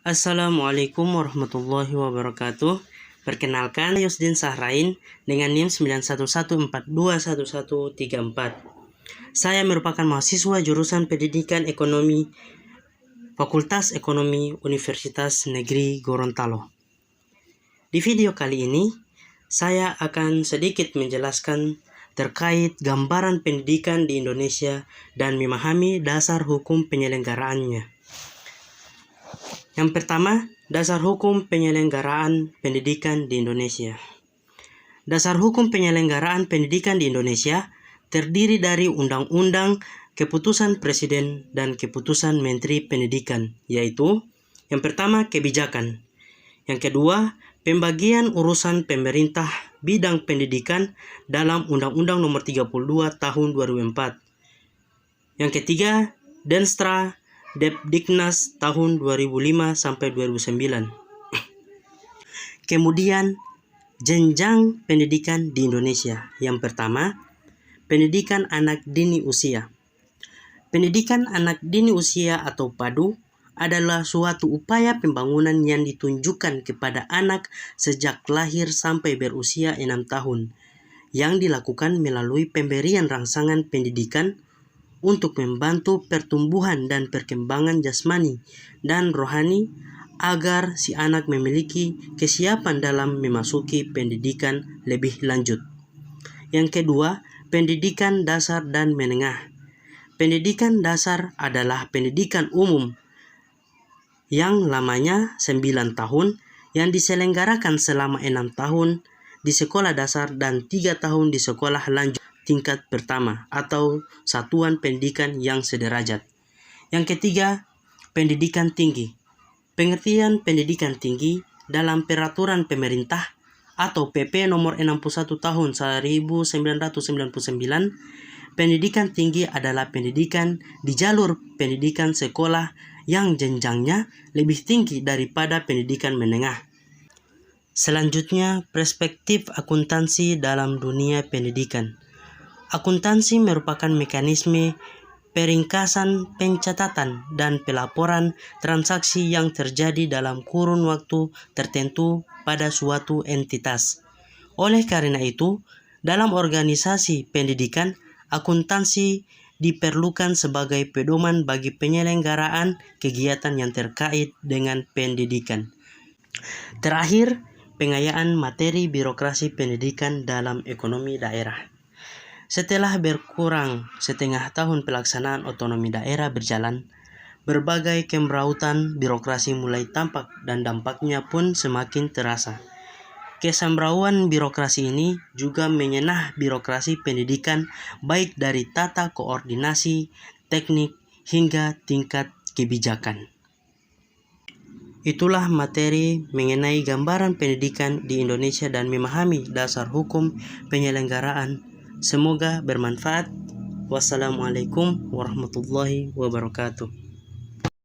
Assalamualaikum warahmatullahi wabarakatuh. Perkenalkan, Yusdin Sahrain dengan NIM 911421134. Saya merupakan mahasiswa jurusan Pendidikan Ekonomi Fakultas Ekonomi Universitas Negeri Gorontalo. Di video kali ini, saya akan sedikit menjelaskan terkait gambaran pendidikan di Indonesia dan memahami dasar hukum penyelenggaraannya. Yang pertama, dasar hukum penyelenggaraan pendidikan di Indonesia. Dasar hukum penyelenggaraan pendidikan di Indonesia terdiri dari undang-undang, keputusan presiden, dan keputusan menteri pendidikan, yaitu yang pertama, kebijakan. Yang kedua, pembagian urusan pemerintah bidang pendidikan dalam Undang-Undang Nomor 32 Tahun 2004. Yang ketiga, Denstra Depdiknas tahun 2005 sampai 2009. Kemudian, jenjang pendidikan di Indonesia. Yang pertama, pendidikan anak dini usia. Pendidikan anak dini usia atau PADU adalah suatu upaya pembangunan yang ditunjukkan kepada anak sejak lahir sampai berusia 6 tahun, yang dilakukan melalui pemberian rangsangan pendidikan untuk membantu pertumbuhan dan perkembangan jasmani dan rohani agar si anak memiliki kesiapan dalam memasuki pendidikan lebih lanjut. Yang kedua, pendidikan dasar dan menengah. Pendidikan dasar adalah pendidikan umum yang lamanya 9 tahun yang diselenggarakan selama 6 tahun di sekolah dasar dan 3 tahun di sekolah lanjut tingkat pertama atau satuan pendidikan yang sederajat. Yang ketiga, pendidikan tinggi. Pengertian pendidikan tinggi dalam peraturan pemerintah atau PP nomor 61 tahun 1999, pendidikan tinggi adalah pendidikan di jalur pendidikan sekolah yang jenjangnya lebih tinggi daripada pendidikan menengah. Selanjutnya, perspektif akuntansi dalam dunia pendidikan. Akuntansi merupakan mekanisme peringkasan pencatatan dan pelaporan transaksi yang terjadi dalam kurun waktu tertentu pada suatu entitas. Oleh karena itu, dalam organisasi pendidikan, akuntansi diperlukan sebagai pedoman bagi penyelenggaraan kegiatan yang terkait dengan pendidikan. Terakhir, pengayaan materi birokrasi pendidikan dalam ekonomi daerah. Setelah berkurang setengah tahun pelaksanaan otonomi daerah berjalan, berbagai kemerautan birokrasi mulai tampak dan dampaknya pun semakin terasa. Kesembrauan birokrasi ini juga menyenah birokrasi pendidikan baik dari tata koordinasi, teknik, hingga tingkat kebijakan. Itulah materi mengenai gambaran pendidikan di Indonesia dan memahami dasar hukum penyelenggaraan. Semoga bermanfaat. Wassalamualaikum warahmatullahi wabarakatuh.